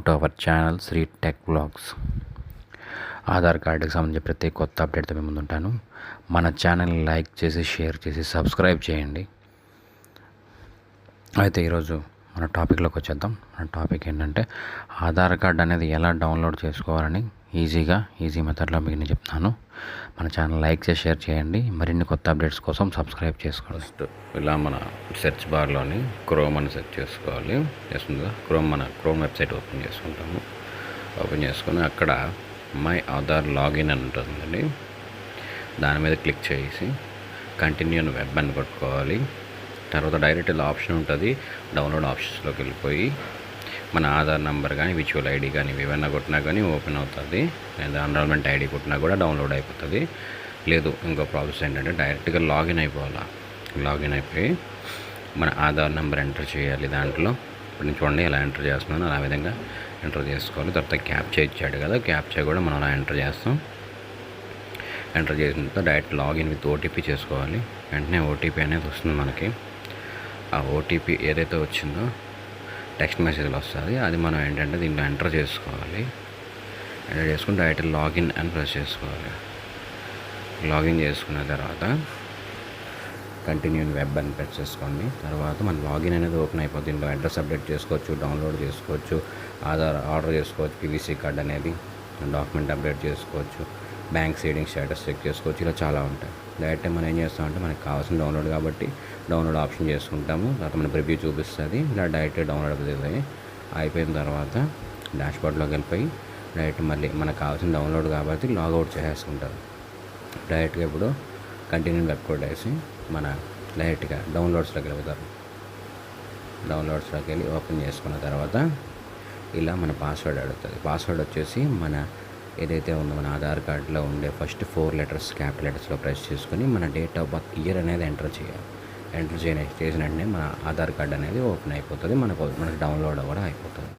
To our channel Shri tech vlogs. Aadhaar కార్డుకి సంబంధించి ప్రతి కొత్త అప్డేట్తో మేము ముందుంటాను. మన ఛానల్ని లైక్ చేసి షేర్ చేసి సబ్స్క్రైబ్ చేయండి. అయితే ఈరోజు మన టాపిక్లోకి వచ్చేద్దాం. మన టాపిక్ ఏంటంటే ఆధార్ కార్డ్ అనేది ఎలా డౌన్లోడ్ చేసుకోవాలని ఈజీ మెథడ్లో మీకు నేను చెప్తాను. మన ఛానల్ లైక్ చేసి షేర్ చేయండి. మరిన్ని కొత్త అప్డేట్స్ కోసం సబ్స్క్రైబ్ చేసుకోండి. ఫస్ట్ ఇలా మన సెర్చ్ బార్లోని క్రోమ్ అని సెర్చ్ చేసుకోవాలి. చేస్తుందా క్రోమ్ వెబ్సైట్ ఓపెన్ చేసుకుంటాము. ఓపెన్ చేసుకొని అక్కడ మై ఆధార్ లాగిన్ అని ఉంటుందండి. దాని మీద క్లిక్ చేసి కంటిన్యూ వెబ్ అని కొట్టుకోవాలి. తర్వాత డైరెక్ట్ ఇలా ఆప్షన్ ఉంటుంది. డౌన్లోడ్ ఆప్షన్స్లోకి వెళ్ళిపోయి మన ఆధార్ నెంబర్ కానీ విచువల్ ఐడి కానీ ఏమైనా కొట్టినా కానీ ఓపెన్ అవుతుంది. లేదా ఎన్రోల్మెంట్ ఐడి కొట్టినా కూడా డౌన్లోడ్ అయిపోతుంది. లేదు ఇంకో ప్రాసెస్ ఏంటంటే డైరెక్ట్గా లాగిన్ అయిపోవాలి. లాగిన్ అయిపోయి మన ఆధార్ నెంబర్ ఎంటర్ చేయాలి. దాంట్లో ఇప్పుడు నేను చూడండి ఎలా ఎంటర్ చేస్తున్నాను అలా విధంగా ఎంటర్ చేసుకోవాలి. తర్వాత క్యాప్చా ఇచ్చాడు కదా, క్యాప్చా కూడా మనం అలా ఎంటర్ చేస్తాం. ఎంటర్ చేసిన తర్వాత డైరెక్ట్ లాగిన్ విత్ ఓటీపీ చేసుకోవాలి. వెంటనే ఓటీపీ అనేది వస్తుంది మనకి. ఆ ఓటీపీ ఏదైతే వచ్చిందో టెక్స్ట్ మెసేజ్లో వస్తుంది. అది మనం ఏంటంటే దీంట్లో ఎంటర్ చేసుకోవాలి. ఎంటర్ చేసుకుని డైరెక్ట్ లాగిన్ అని ప్రెస్ చేసుకోవాలి. లాగిన్ చేసుకున్న తర్వాత కంటిన్యూ వెబ్ అని ప్రెస్ చేసుకోండి. తర్వాత మన లాగిన్ అనేది ఓపెన్ అయిపోతుంది. దీంట్లో అడ్రస్ అప్డేట్ చేసుకోవచ్చు, డౌన్లోడ్ చేసుకోవచ్చు, ఆధార్ ఆర్డర్ చేసుకోవచ్చు, పీవీసీ కార్డ్ అనేది డాక్యుమెంట్ అప్డేట్ చేసుకోవచ్చు, బ్యాంక్ సేవింగ్ స్టేటస్ చెక్ చేసుకోవచ్చు. ఇలా చాలా ఉంటాయి. డైరెక్ట్ మనం ఏం చేస్తామంటే మనకి కావాల్సిన డౌన్లోడ్ కాబట్టి డౌన్లోడ్ ఆప్షన్ చేసుకుంటాము. తర్వాత మన ప్రివ్యూ చూపిస్తుంది. ఇలా డైరెక్ట్ డౌన్లోడ్ అవుతుంది. అయిపోయిన తర్వాత డాష్బోర్డ్లోకి వెళ్ళిపోయి డైరెక్ట్ మళ్ళీ మనకు కావాల్సిన డౌన్లోడ్ కాబట్టి లాగౌట్ చేసేసుకుంటారు. డైరెక్ట్గా ఇప్పుడు కంటిన్యూ వెబ్ కోడ్ వేసి మన డైరెక్ట్గా డౌన్లోడ్స్లోకి వెళ్తారు. డౌన్లోడ్స్లోకి వెళ్ళి ఓపెన్ చేసుకున్న తర్వాత ఇలా మన పాస్వర్డ్ అడుగుతుంది. పాస్వర్డ్ వచ్చేసి మన ఏదైతే ఉందో మన ఆధార్ కార్డులో ఉండే ఫస్ట్ 4 లెటర్స్ క్యాపిటల్ లెటర్స్లో ప్రెస్ చేసుకొని మన డేట్ ఆఫ్ బర్త్ ఇయర్ అనేది ఎంటర్ చేయాలి. ఎంటర్ చేసిన వెంటనే మన ఆధార్ కార్డు అనేది ఓపెన్ అయిపోతుంది. మనకు డౌన్లోడ్ కూడా అయిపోతుంది.